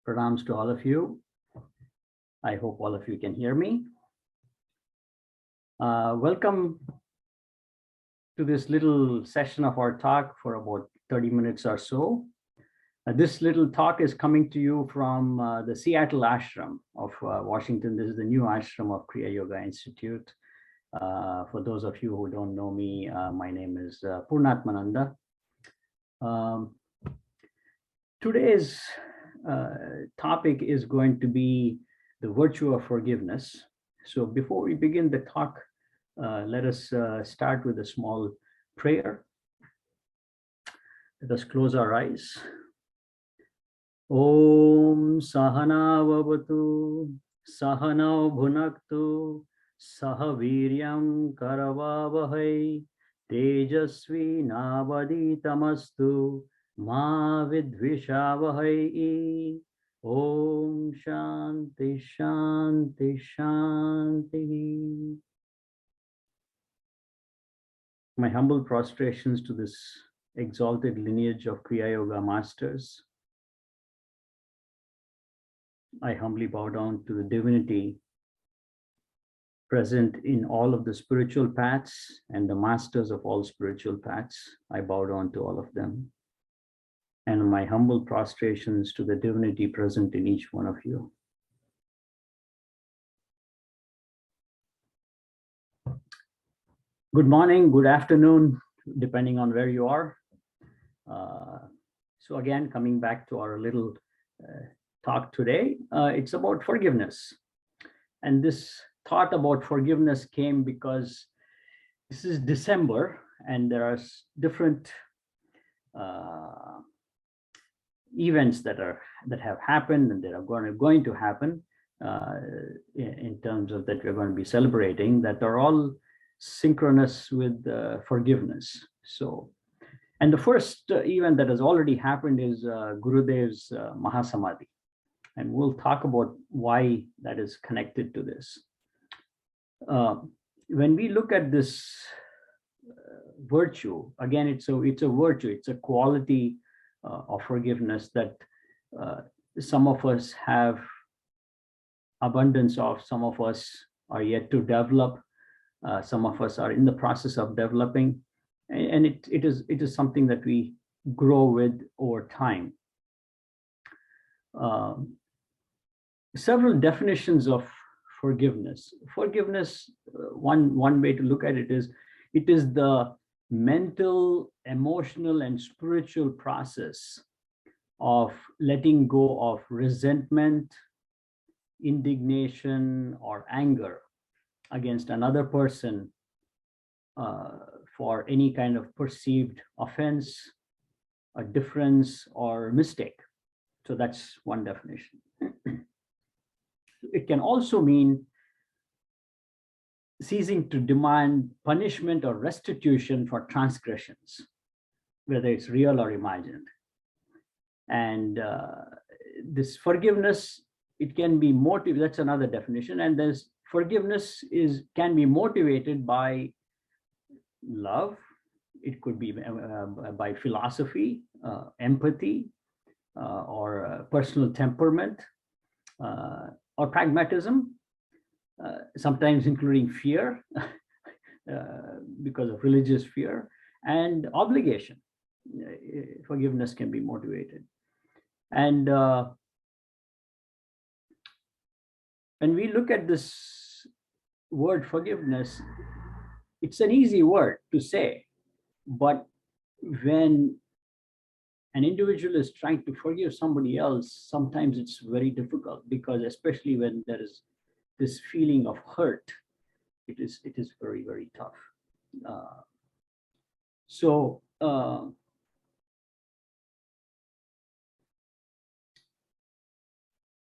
Pranams to all of you. I hope all of you can hear me. Welcome to this little session of our talk for about 30 minutes or so. This little talk is coming to you from the Seattle ashram of Washington. This is the new ashram of Kriya Yoga Institute. For those of you who don't know me, my name is Purnatmananda. Today's topic is going to be the virtue of forgiveness. So before we begin the talk, let us start with a small prayer. Let us close our eyes. Om Sahana Vavatu Sahanau Bhunaktu Sahaviryam Karavavahai Tejasvi Navaditamastu Ma Vidvishavahai. Om Shanti Shanti Shanti. My humble prostrations to this exalted lineage of Kriya Yoga masters. I humbly bow down to the divinity present in all of the spiritual paths and the masters of all spiritual paths. I bow down to all of them. And my humble prostrations to the divinity present in each one of you. Good morning, good afternoon, depending on where you are. So again, coming back to our little talk today, it's about forgiveness. And this thought about forgiveness came because this is December and there are different events that have happened and that are going to happen in terms of that we're going to be celebrating, that are all synchronous with forgiveness. So, and the first event that has already happened is Gurudev's Mahasamadhi, and we'll talk about why that is connected to this. When we look at this virtue, again, it's a virtue, it's a quality of forgiveness that some of us have abundance of, some of us are yet to develop, some of us are in the process of developing, and it is something that we grow with over time. Several definitions of forgiveness. Forgiveness, one way to look at it is the mental, emotional, and spiritual process of letting go of resentment, indignation, or anger against another person for any kind of perceived offense, a difference, or mistake. So that's one definition. It can also mean ceasing to demand punishment or restitution for transgressions, whether it's real or imagined. And this forgiveness, it can be motivated, that's another definition. And there's forgiveness can be motivated by love. It could be by philosophy, empathy, or personal temperament, or pragmatism. Sometimes including fear, because of religious fear, and obligation. Forgiveness can be motivated. And when we look at this word forgiveness, it's an easy word to say, but when an individual is trying to forgive somebody else, sometimes it's very difficult, because especially when there is this feeling of hurt, it is very, very tough.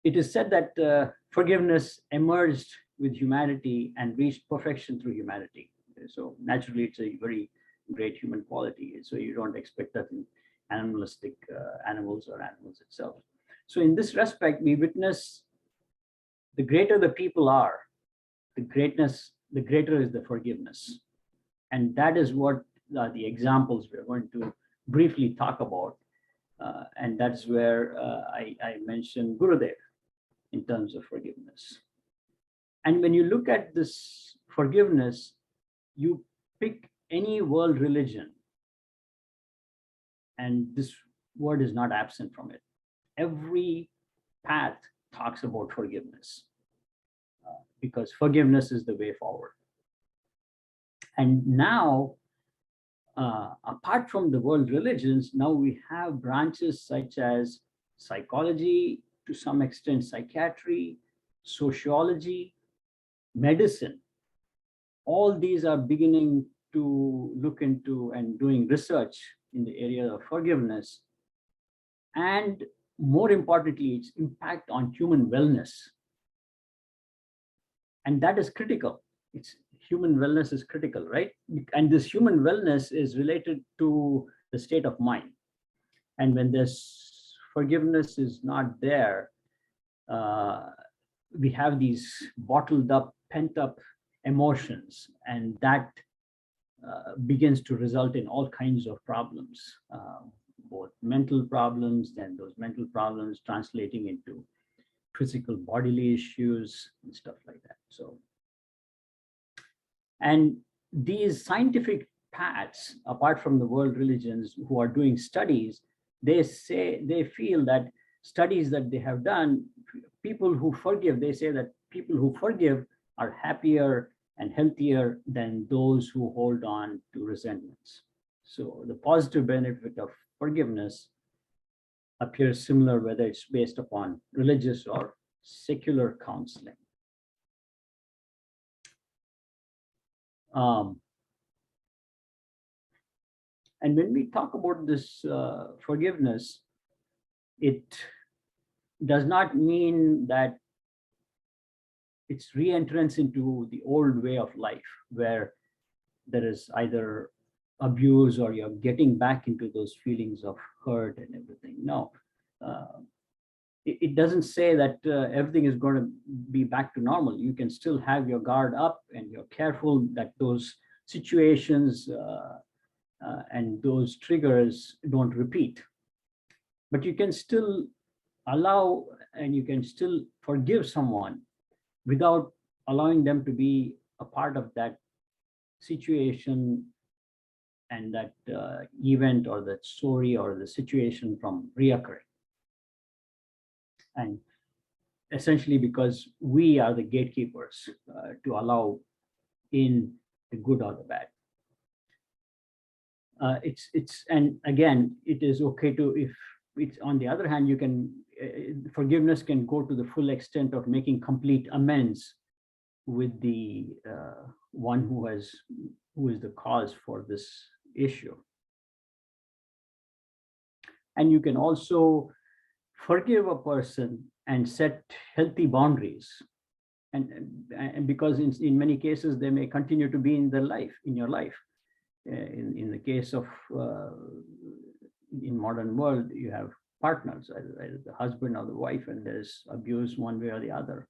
It is said that forgiveness emerged with humanity and reached perfection through humanity. So naturally, it's a very great human quality. So you don't expect that in animalistic animals or animals itself. So in this respect, we witness the greater the people are, the greater is the forgiveness. And that is what the examples we're going to briefly talk about And that's where I mentioned Gurudev in terms of forgiveness. And when you look at this forgiveness, you pick any world religion, and this word is not absent from it. Every path talks about forgiveness, because forgiveness is the way forward. And now, apart from the world religions, now we have branches such as psychology, to some extent psychiatry, sociology, medicine. All these are beginning to look into and doing research in the area of forgiveness. And more importantly, its impact on human wellness. And that is critical. Human wellness is critical, right? And this human wellness is related to the state of mind. And when this forgiveness is not there, we have these bottled up, pent up emotions, and that begins to result in all kinds of problems, both mental problems, then those mental problems translating into physical bodily issues and stuff like that. So, and these scientific paths, apart from the world religions who are doing studies, they feel that studies that they have done, people who forgive, they say that people who forgive are happier and healthier than those who hold on to resentments. So the positive benefit of forgiveness appears similar whether it's based upon religious or secular counseling. And when we talk about this forgiveness, it does not mean that it's re-entrance into the old way of life where there is either abuse or you're getting back into those feelings of hurt and everything. No, it doesn't say that everything is going to be back to normal. You can still have your guard up and you're careful that those situations and those triggers don't repeat. But you can still allow and you can still forgive someone without allowing them to be a part of that situation and that event or that story or the situation from reoccurring. And essentially because we are the gatekeepers to allow in the good or the bad. And again, it is okay to, if it's on the other hand, you can, forgiveness can go to the full extent of making complete amends with the one who is the cause for this issue. And you can also forgive a person and set healthy boundaries. And because in many cases, they may continue to be in their life, in your life. In the case of, in modern world, you have partners, either the husband or the wife, and there's abuse one way or the other.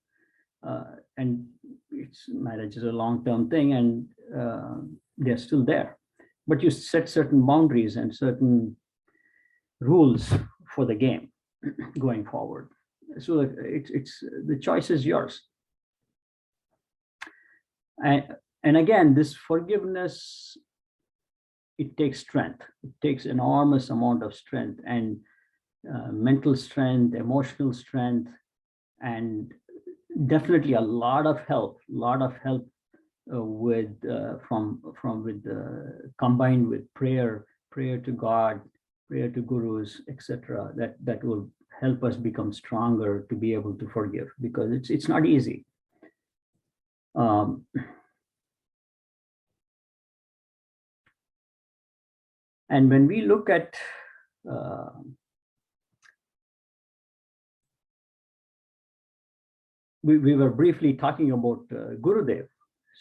And marriage is a long-term thing, and they're still there. But you set certain boundaries and certain rules for the game going forward. So the choice is yours. And again, this forgiveness, it takes strength. It takes enormous amount of strength and mental strength, emotional strength, and definitely a lot of help with combined with prayer to God, prayer to gurus, etc. That will help us become stronger to be able to forgive, because it's not easy. And when we look at we were briefly talking about Gurudev.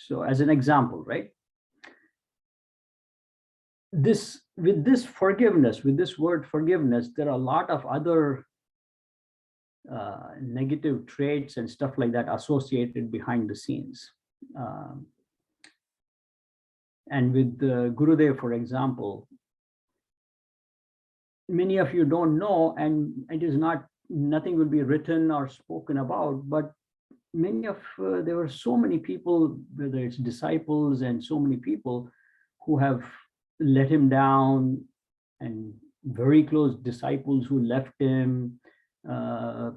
So as an example, right? With this forgiveness, with this word forgiveness, there are a lot of other negative traits and stuff like that associated behind the scenes. And with Gurudev, for example, many of you don't know, and it is not, nothing will be written or spoken about, but many of, there were so many people, whether it's disciples and so many people who have let him down, and very close disciples who left him,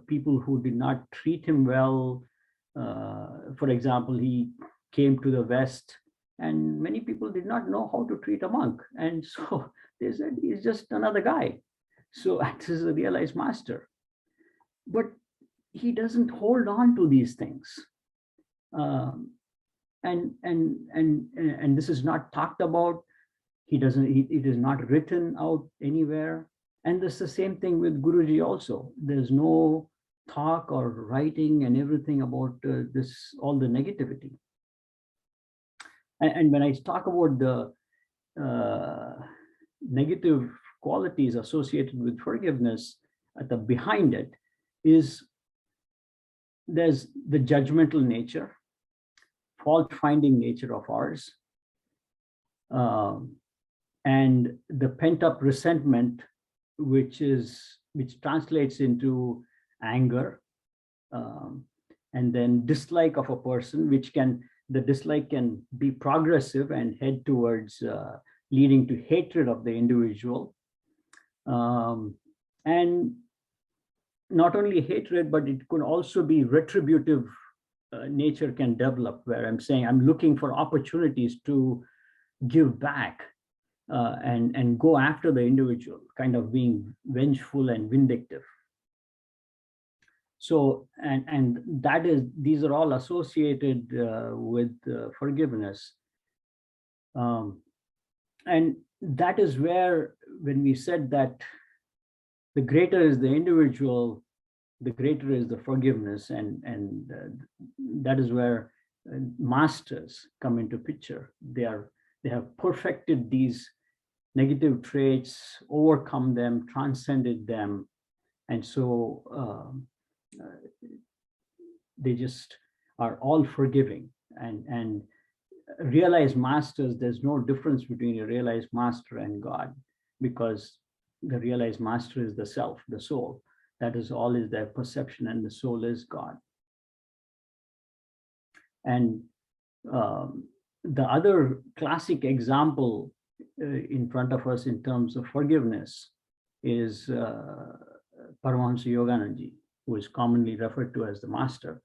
people who did not treat him well. For example, he came to the West, and many people did not know how to treat a monk. And so they said, he's just another guy. So this is a realized master. But he doesn't hold on to these things. And this is not talked about. He doesn't, it is not written out anywhere. And this is the same thing with Guruji also. There's no talk or writing and everything about this, all the negativity. And when I talk about the negative qualities associated with forgiveness, at the behind it is, there's the judgmental nature, fault-finding nature of ours, and the pent-up resentment, which translates into anger, and then dislike of a person, the dislike can be progressive and head towards leading to hatred of the individual. And not only hatred, but it could also be retributive nature can develop, where I'm saying I'm looking for opportunities to give back and go after the individual, kind of being vengeful and vindictive. So, and that is, these are all associated with forgiveness. And that is where, when we said that the greater is the individual, the greater is the forgiveness, and that is where masters come into picture. They have perfected these negative traits, overcome them, transcended them, and so they just are all forgiving. And realized masters, there's no difference between a realized master and God, because the realized master is the self, the soul. That is all, is their perception, and the soul is God. And the other classic example in front of us in terms of forgiveness is Paramahansa Yoganandaji, who is commonly referred to as the master.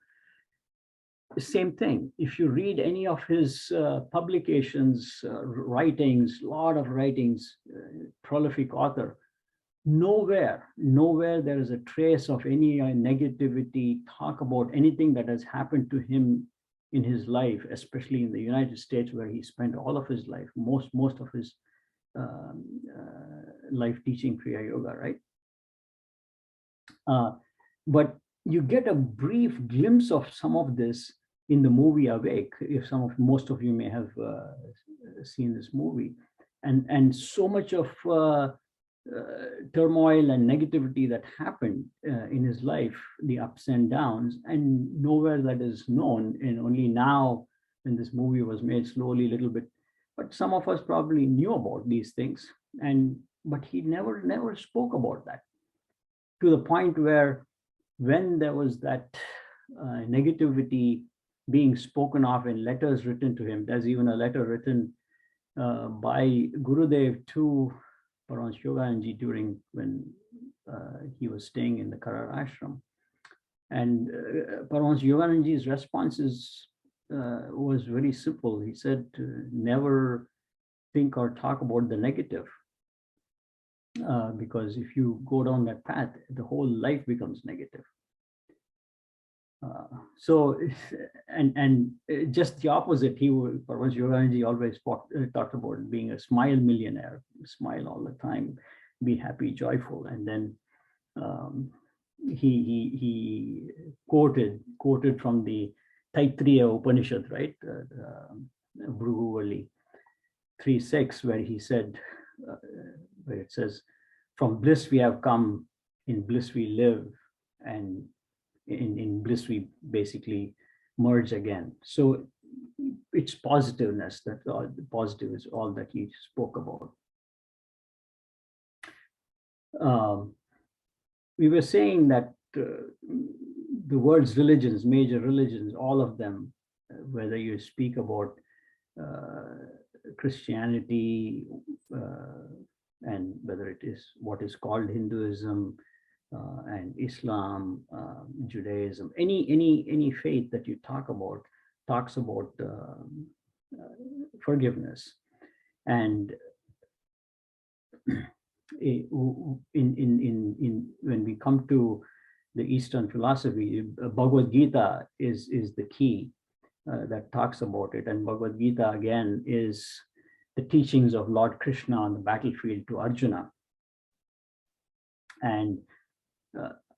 The same thing. If you read any of his publications, writings, a lot of writings, prolific author, nowhere there is a trace of any negativity, talk about anything that has happened to him in his life, especially in the United States, where he spent all of his life, most of his life teaching Kriya Yoga, right? But you get a brief glimpse of some of this in the movie Awake, if most of you may have seen this movie, and so much of turmoil and negativity that happened in his life, the ups and downs, and nowhere that is known, and only now when this movie was made, slowly, a little bit, but some of us probably knew about these things, but he never spoke about that, to the point where when there was that negativity being spoken of in letters written to him, there's even a letter written by Gurudev to Paramahansa Yoganandaji during when he was staying in the Karar ashram. And Paramahansa Yoganandaji's response was very simple. He said, never think or talk about the negative, because if you go down that path, the whole life becomes negative. So, and just the opposite, Paramahansa Yoganandaji always talked about being a smile millionaire, smile all the time, be happy, joyful. And then he quoted from the Taittiriya Upanishad, right? Bhruguvali 3:6, where he said, where it says, from bliss we have come, in bliss we live, and in bliss we basically merge again. So it's positiveness, that positive is all that he spoke about. um, we were saying that the world's religions, major religions, all of them, whether you speak about Christianity, and whether it is what is called Hinduism and Islam, Judaism, any faith that you talk about talks about forgiveness. And when we come to the Eastern philosophy, Bhagavad-Gita is the key that talks about it. And Bhagavad-Gita again is the teachings of Lord Krishna on the battlefield to Arjuna. And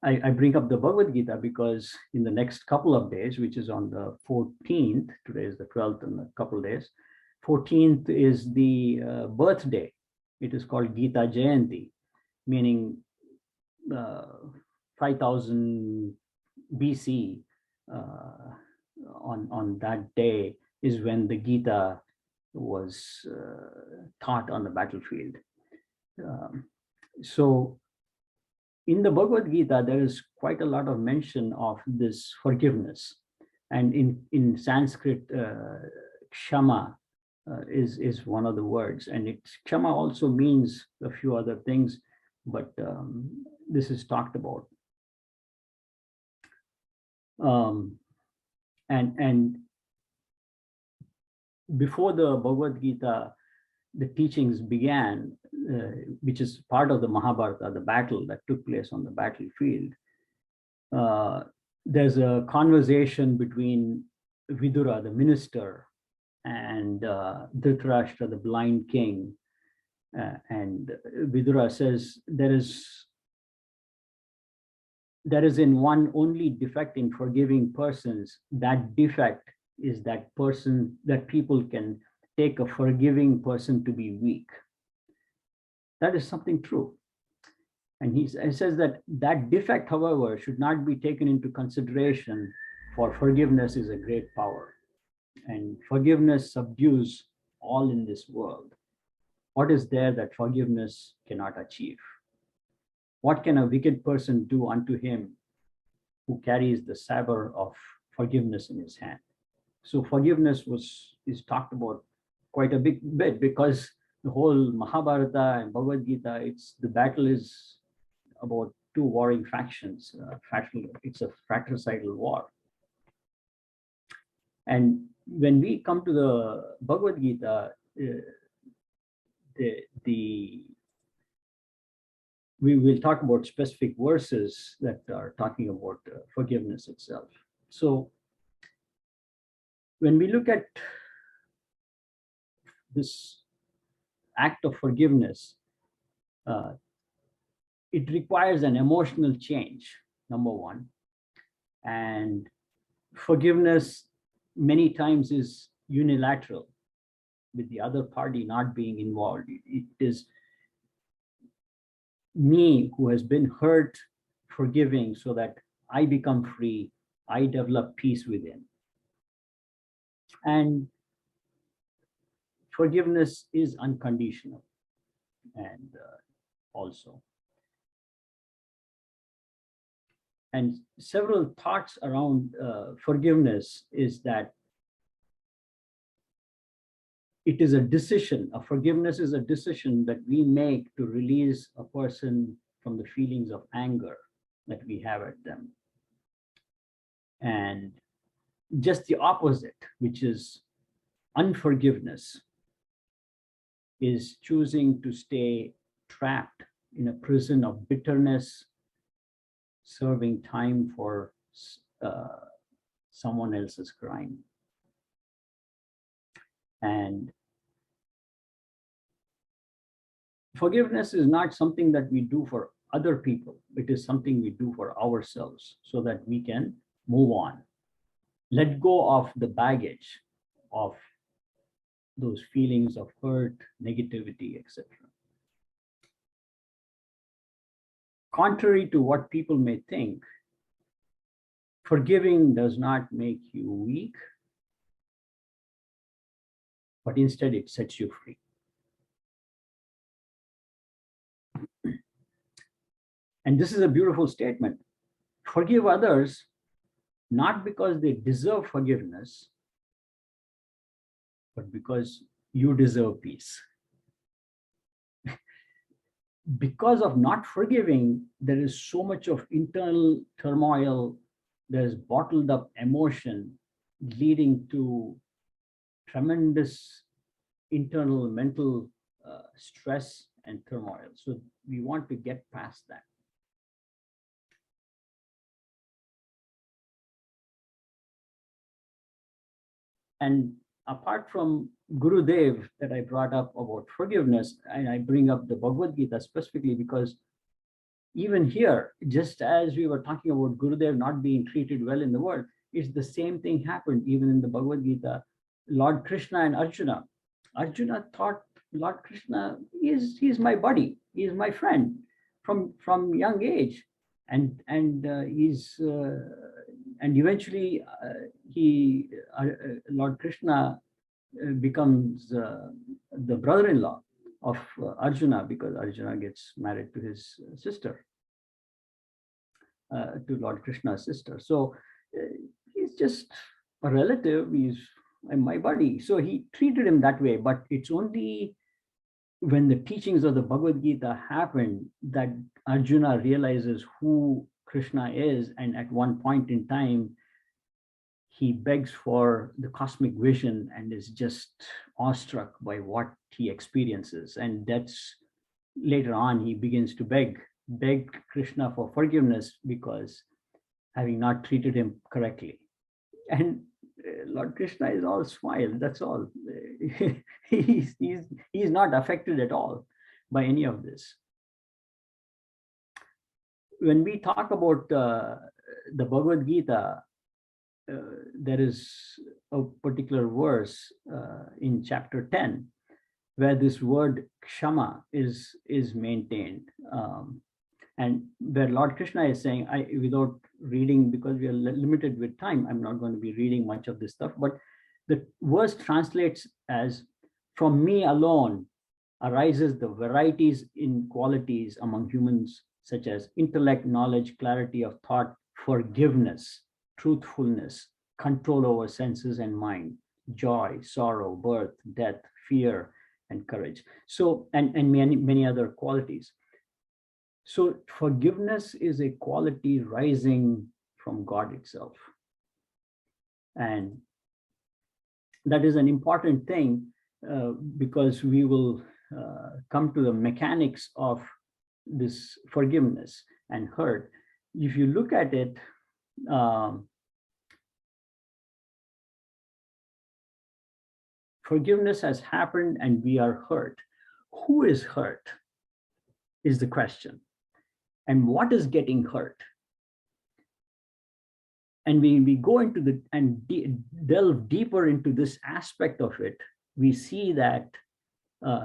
I bring up the Bhagavad-Gita because in the next couple of days, which is on the 14th, today is the 12th, in a couple of days, 14th is the birthday. It is called Gita Jayanti, meaning 5000 BC. On that day is when the Gita was taught on the battlefield. So in the Bhagavad Gita, there is quite a lot of mention of this forgiveness. And in Sanskrit, kshama is one of the words. And kshama also means a few other things, but this is talked about. And before the Bhagavad Gita, the teachings began, which is part of the Mahabharata, the battle that took place on the battlefield. There's a conversation between Vidura, the minister, and Dhritarashtra, the blind king. And Vidura says, there is in one only defect in forgiving persons. That defect is that people can take a forgiving person to be weak. That is something true. And he says that defect, however, should not be taken into consideration, for forgiveness is a great power. And forgiveness subdues all in this world. What is there that forgiveness cannot achieve? What can a wicked person do unto him who carries the saber of forgiveness in his hand? So forgiveness is talked about quite a big bit, because the whole Mahabharata and Bhagavad Gita, the battle is about two warring factions. It's a fratricidal war. And when we come to the Bhagavad Gita, we will talk about specific verses that are talking about forgiveness itself. So when we look at this act of forgiveness, it requires an emotional change, number one. And forgiveness many times is unilateral, with the other party not being involved. It is me who has been hurt forgiving so that I become free, I develop peace within. And forgiveness is unconditional. And also, and several thoughts around forgiveness is that it is a decision. A forgiveness is a decision that we make to release a person from the feelings of anger that we have at them. And just the opposite, which is unforgiveness, is choosing to stay trapped in a prison of bitterness, serving time for someone else's crime. And forgiveness is not something that we do for other people. It is something we do for ourselves so that we can move on. Let go of the baggage of those feelings of hurt, negativity, etc. Contrary to what people may think, forgiving does not make you weak, but instead it sets you free. And this is a beautiful statement. Forgive others, not because they deserve forgiveness, but because you deserve peace. Because of not forgiving, there is so much of internal turmoil, there's bottled up emotion leading to tremendous internal mental stress and turmoil. So we want to get past that. And apart from Gurudev that I brought up about forgiveness, and I bring up the Bhagavad-Gita specifically because even here, just as we were talking about Gurudev not being treated well in the world, it's the same thing happened even in the Bhagavad-Gita. Lord Krishna and Arjuna. Arjuna thought Lord Krishna he's my buddy, he's my friend from young age, and eventually Lord Krishna becomes the brother-in-law of Arjuna, because Arjuna gets married to his sister, to Lord Krishna's sister. So he's just a relative, he's my buddy. So he treated him that way, but it's only when the teachings of the Bhagavad Gita happened that Arjuna realizes who Krishna is, and at one point in time, he begs for the cosmic vision and is just awestruck by what he experiences. And that's later on, he begins to beg Krishna for forgiveness because having not treated him correctly. And Lord Krishna is all smile, that's all. he's not affected at all by any of this. When we talk about the Bhagavad Gita, there is a particular verse in chapter 10 where this word kshama is maintained, and where Lord Krishna is saying, without reading, because we are limited with time, I'm not going to be reading much of this stuff, but the verse translates as, from me alone arises the varieties in qualities among humans, such as intellect, knowledge, clarity of thought, forgiveness, truthfulness, control over senses and mind, joy, sorrow, birth, death, fear, and courage. So, and many other qualities. So forgiveness is a quality rising from God itself. And that is an important thing because we will come to the mechanics of this forgiveness and hurt. If you look at it, forgiveness has happened and we are hurt. Who is hurt is the question. And what is getting hurt? And when we go into delve deeper into this aspect of it, we see that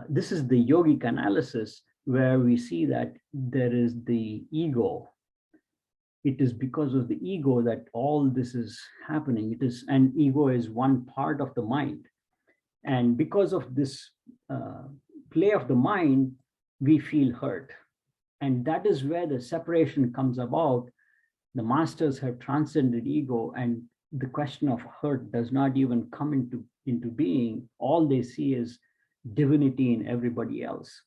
this is the yogic analysis, where we see that there is the ego. It is because of the ego that all this is happening. And ego is one part of the mind. And because of this play of the mind, we feel hurt. And that is where the separation comes about. The masters have transcended ego, and the question of hurt does not even come into being. All they see is divinity in everybody else.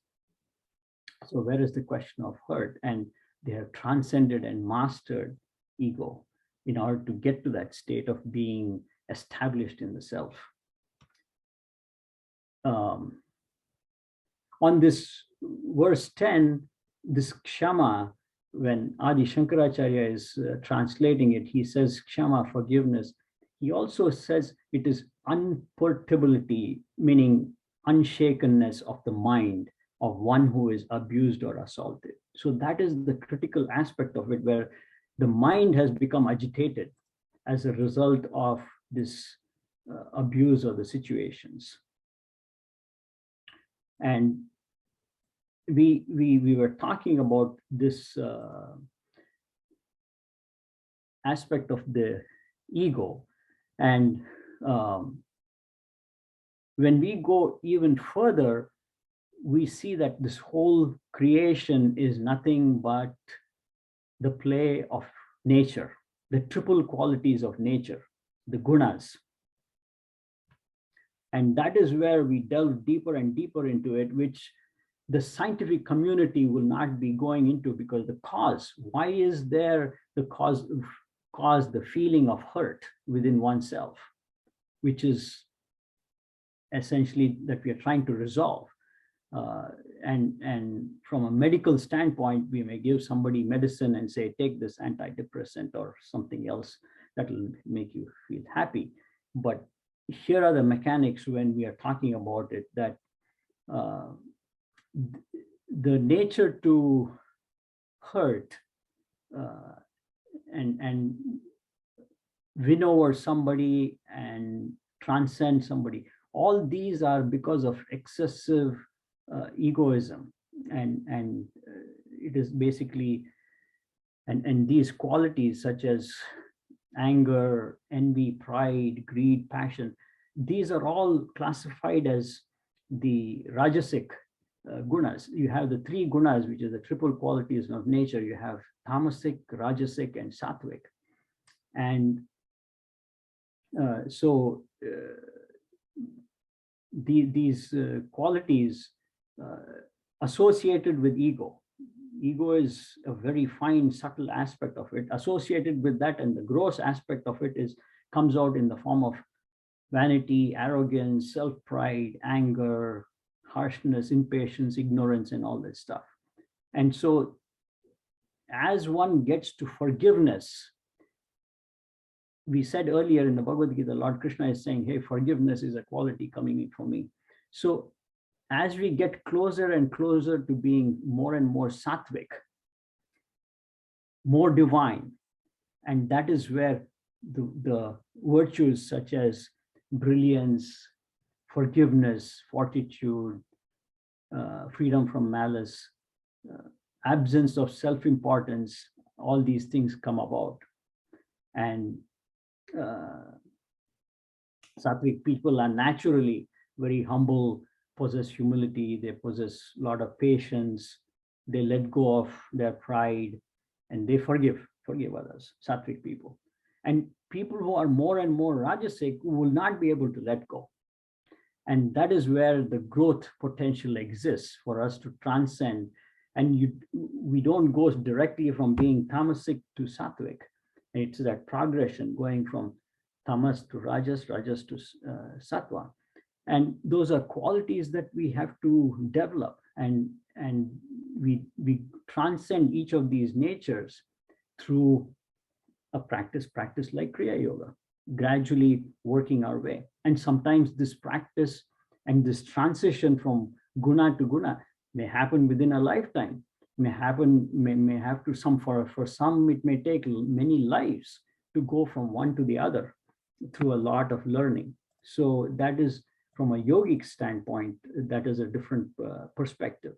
So where is the question of hurt? And they have transcended and mastered ego in order to get to that state of being established in the self. On this verse 10, this kshama, when Adi Shankaracharya is translating it, he says kshama, forgiveness. He also says it is unperturbability, meaning unshakenness of the mind of one who is abused or assaulted. So that is the critical aspect of it, where the mind has become agitated as a result of this abuse of the situations. And we were talking about this aspect of the ego, and when we go even further, we see that this whole creation is nothing but the play of nature, the triple qualities of nature, the gunas. And that is where we delve deeper and deeper into it, which the scientific community will not be going into, because the cause, why is there the cause, the feeling of hurt within oneself, which is essentially that we are trying to resolve. And from a medical standpoint, we may give somebody medicine and say, take this antidepressant or something else that will make you feel happy. But here are the mechanics when we are talking about it, that the nature to hurt and win over somebody and transcend somebody, all these are because of excessive egoism, and it is basically, and these qualities such as anger, envy, pride, greed, passion, these are all classified as the rajasic gunas. You have the three gunas, which is the triple qualities of nature. You have tamasic, rajasic, and sattvic. And these qualities associated with ego. Ego is a very fine, subtle aspect of it. Associated with that, and the gross aspect of it comes out in the form of vanity, arrogance, self-pride, anger, harshness, impatience, ignorance, and all that stuff. And so as one gets to forgiveness, we said earlier in the Bhagavad-Gita, Lord Krishna is saying, hey, forgiveness is a quality coming in from me. So as we get closer and closer to being more and more sattvic, more divine, and that is where the virtues such as brilliance, forgiveness, fortitude, freedom from malice, absence of self-importance, all these things come about. And sattvic people are naturally very humble, possess humility, they possess a lot of patience, they let go of their pride, and they forgive others, sattvic people. And people who are more and more rajasic will not be able to let go. And that is where the growth potential exists for us to transcend. And we don't go directly from being tamasic to sattvic. It's that progression going from tamas to rajas, rajas to sattva. And those are qualities that we have to develop. And we transcend each of these natures through a practice like Kriya Yoga, gradually working our way. And sometimes this practice and this transition from guna to guna may happen within a lifetime, may have to for some, it may take many lives to go from one to the other through a lot of learning. So that is, from a yogic standpoint, that is a different perspective.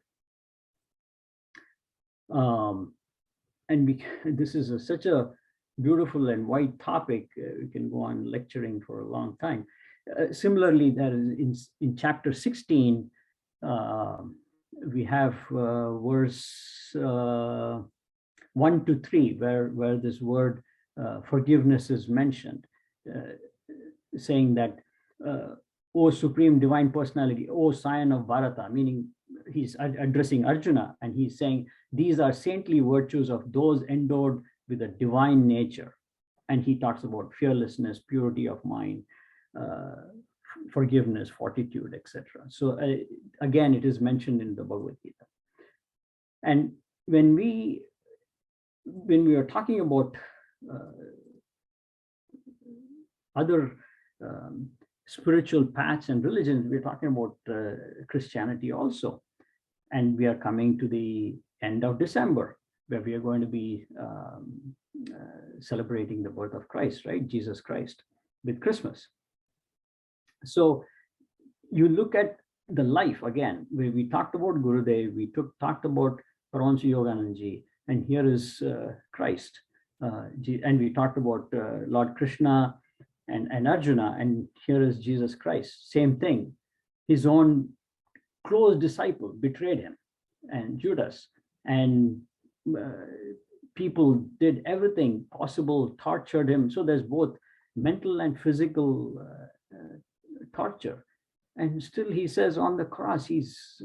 And this is such a beautiful and wide topic. We can go on lecturing for a long time. Similarly, that is in chapter 16, we have verse 1 to 3, where this word forgiveness is mentioned, saying that, O Supreme Divine Personality, O Scion of Bharata, meaning he's addressing Arjuna, and he's saying, these are saintly virtues of those endowed with a divine nature. And he talks about fearlessness, purity of mind, forgiveness, fortitude, etc. So again, it is mentioned in the Bhagavad-Gita. And when we are talking about other spiritual paths and religions, we're talking about Christianity also. And we are coming to the end of December, where we are going to be celebrating the birth of Christ, right? Jesus Christ, with Christmas. So you look at the life again, where we talked about Gurudev, we talked about Paramahansa Yoganandaji, and here is Christ. And we talked about Lord Krishna and Arjuna, and here is Jesus Christ. Same thing. His own close disciple betrayed him, and Judas. And people did everything possible, tortured him. So there's both mental and physical torture. And still he says on the cross, he's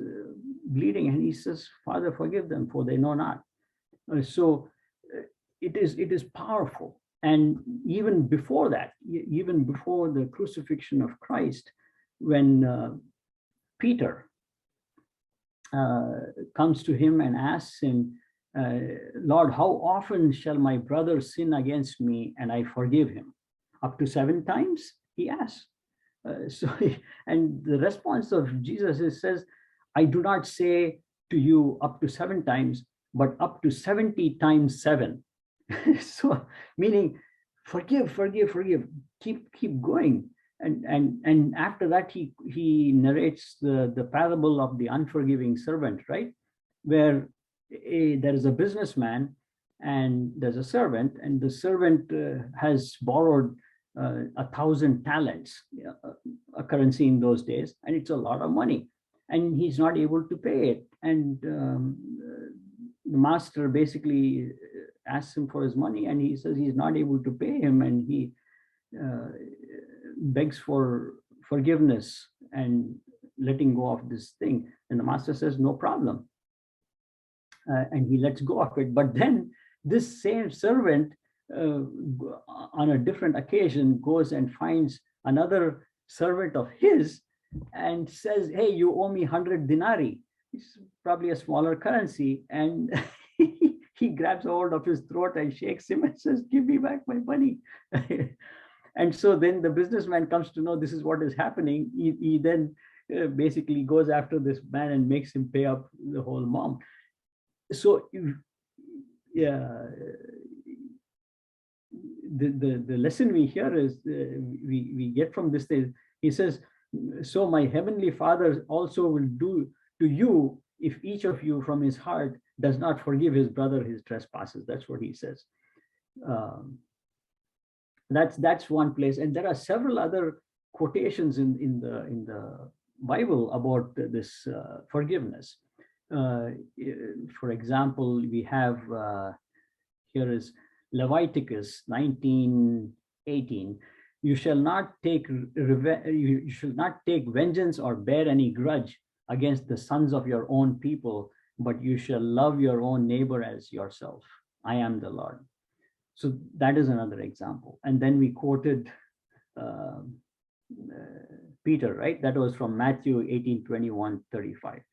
bleeding, and he says, Father, forgive them, for they know not. So it is powerful. And even before that, even before the crucifixion of Christ, when Peter comes to him and asks him, Lord, how often shall my brother sin against me and I forgive him? Up to 7 times, he asks. And the response of Jesus says, I do not say to you up to 7 times, but up to 70 times 7. So meaning forgive, forgive, forgive, keep going. And after that, he narrates the parable of the unforgiving servant, right? Where there is a businessman and there's a servant, and the servant has borrowed 1,000 talents, a currency in those days, and it's a lot of money, and he's not able to pay it. And the master basically asks him for his money, and he says he's not able to pay him, and he begs for forgiveness and letting go of this thing. And the master says, no problem. And he lets go of it. But then this same servant, on a different occasion, goes and finds another servant of his and says, hey, you owe me 100 denarii. It's probably a smaller currency. And he grabs hold of his throat and shakes him and says, give me back my money. And so then the businessman comes to know this is what is happening. He then basically goes after this man and makes him pay up the whole amount. So yeah, the lesson we hear is we get from this thing. He says, so my heavenly Father also will do to you if each of you from his heart does not forgive his brother his trespasses. That's what he says. That's one place, and there are several other quotations in the Bible about this forgiveness. For example, we have here is Leviticus 19:18. You shall not take vengeance or bear any grudge against the sons of your own people, but you shall love your own neighbor as yourself. I am the Lord. So that is another example. And then we quoted Peter, right? That was from Matthew 18:21-35.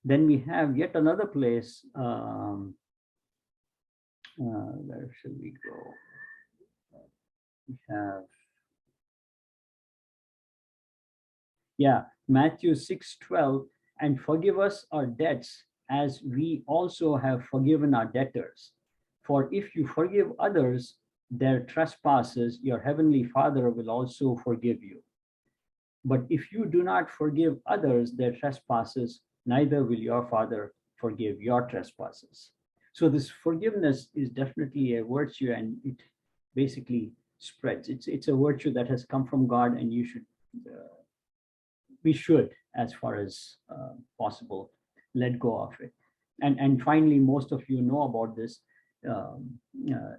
Then we have yet another place. Where should we go? We have, Matthew 6:12, and forgive us our debts as we also have forgiven our debtors. For if you forgive others their trespasses, your heavenly Father will also forgive you. But if you do not forgive others their trespasses, neither will your Father forgive your trespasses. So this forgiveness is definitely a virtue, and it basically spreads. It's a virtue that has come from God, and we should, as far as possible, let go of it. And finally, most of you know about this,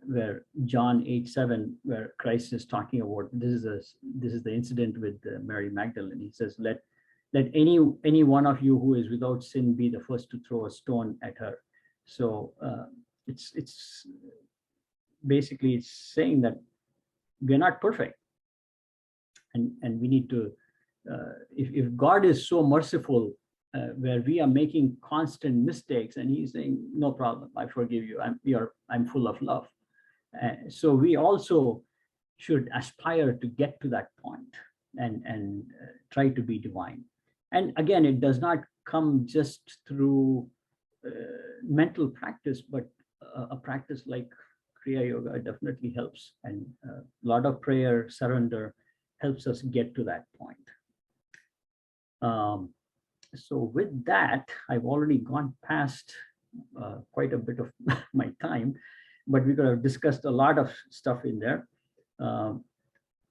where John 8:7, where Christ is talking about this is the incident with Mary Magdalene. He says, let any one of you who is without sin be the first to throw a stone at her. So it's basically it's saying that we're not perfect, and we need to if God is so merciful, where we are making constant mistakes, and he's saying, no problem, I forgive you, I'm full of love. So we also should aspire to get to that point and try to be divine. And again, it does not come just through mental practice, but a practice like Kriya Yoga definitely helps, and a lot of prayer, surrender helps us get to that point. So with that, I've already gone past quite a bit of my time, but we could have discussed a lot of stuff in there.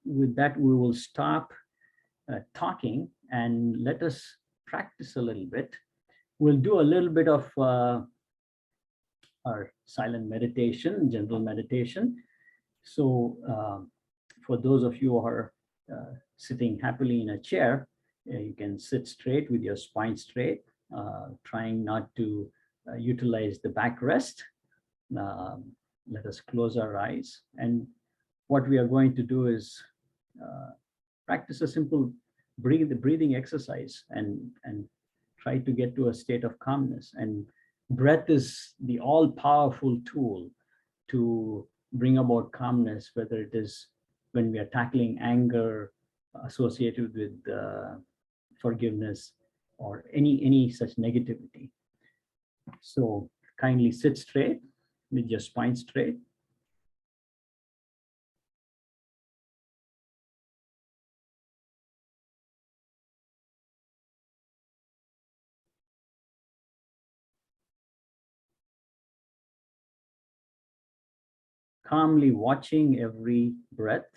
With that, we will stop talking and let us practice a little bit. We'll do a little bit of our silent meditation, general meditation. So for those of you who are sitting happily in a chair, you can sit straight with your spine straight, trying not to utilize the backrest. Let us close our eyes. And what we are going to do is practice a simple breathing exercise and try to get to a state of calmness. And breath is the all-powerful tool to bring about calmness, whether it is when we are tackling anger associated with forgiveness or any such negativity. So kindly sit straight with your spine straight. Calmly watching every breath,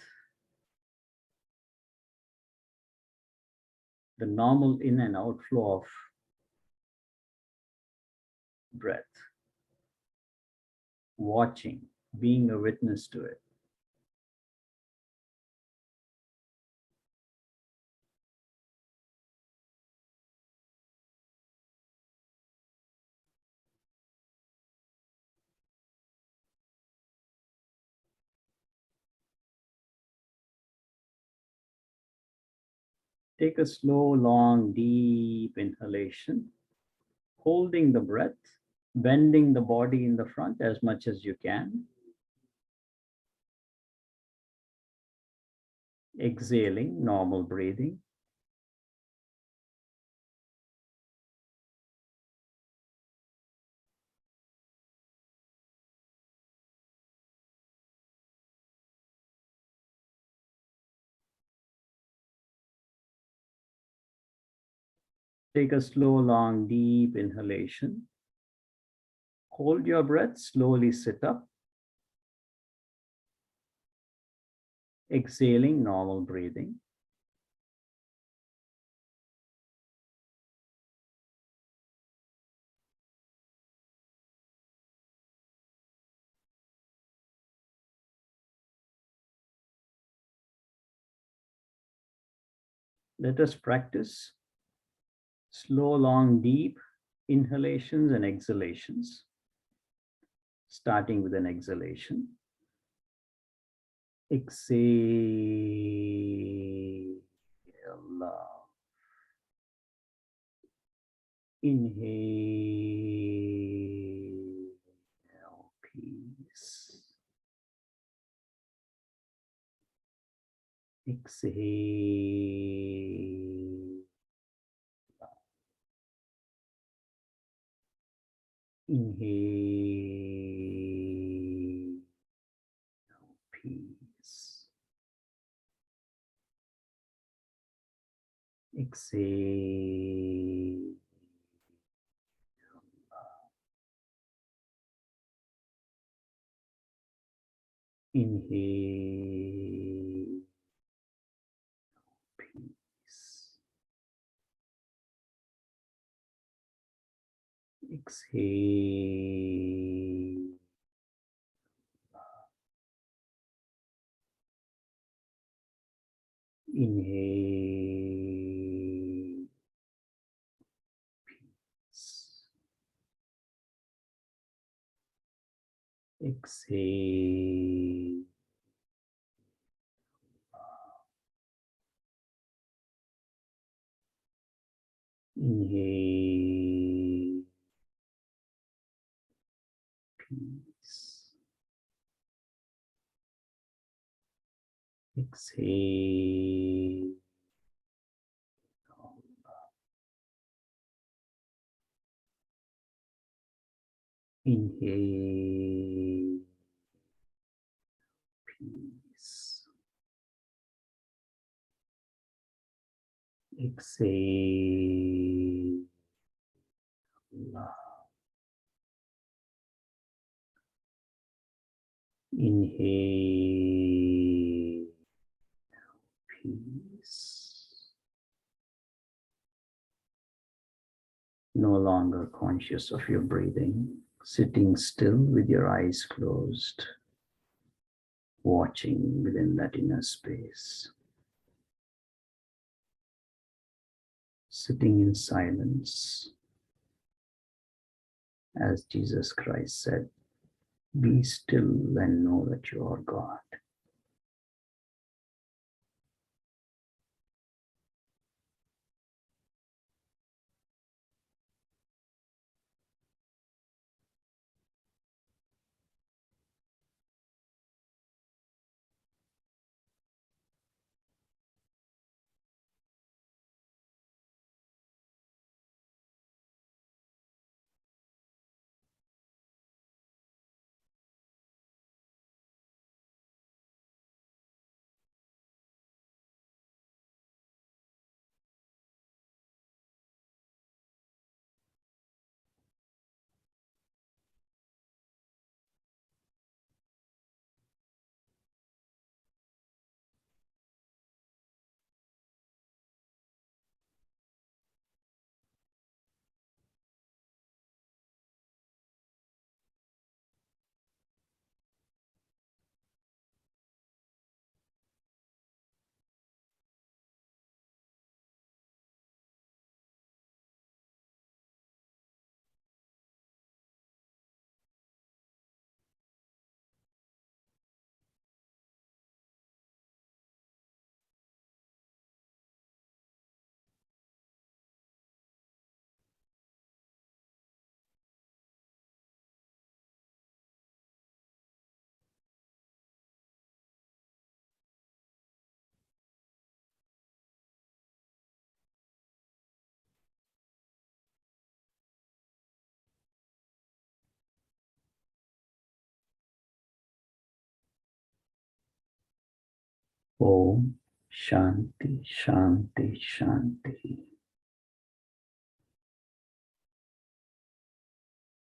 the normal in and outflow of breath. Watching, being a witness to it. Take a slow, long, deep inhalation, holding the breath, bending the body in the front as much as you can. Exhaling, normal breathing. Take a slow, long, deep inhalation. Hold your breath, slowly sit up. Exhaling, normal breathing. Let us practice slow, long, deep inhalations and exhalations, starting with an exhalation. Exhale. Inhale. Peace. Exhale. Inhale. Peace. Exhale. Inhale. Peace. Exhale. Inhale. Peace. Exhale. Inhale. Peace. Exhale. Inhale. Peace. Exhale. Love. Inhale. Peace. No longer conscious of your breathing, sitting still with your eyes closed, watching within that inner space, sitting in silence, as Jesus Christ said, be still and know that you are God. Om Shanti, Shanti, Shanti.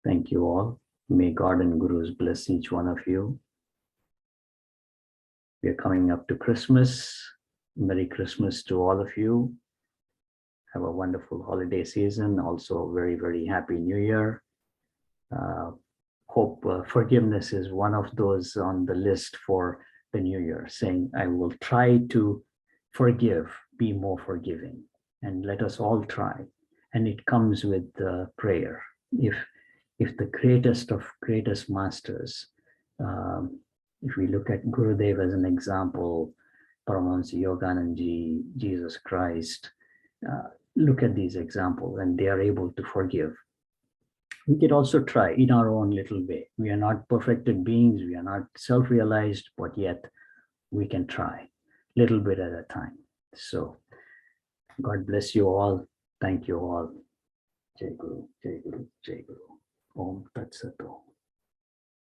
Thank you all. May God and Gurus bless each one of you. We are coming up to Christmas. Merry Christmas to all of you. Have a wonderful holiday season. Also, a very, very happy New Year. Hope forgiveness is one of those on the list for the New Year, saying, I will try to forgive, be more forgiving, and let us all try. And it comes with prayer. If the greatest of greatest masters, if we look at Gurudev as an example, Paramahansa Yoganandaji, Jesus Christ, look at these examples and they are able to forgive. We can also try in our own little way. We are not perfected beings, we are not self-realized, but yet we can try little bit at a time. So God bless you all. Thank you all. Jai Guru, Jai Guru, Jai Guru. Om Tat Sat Om.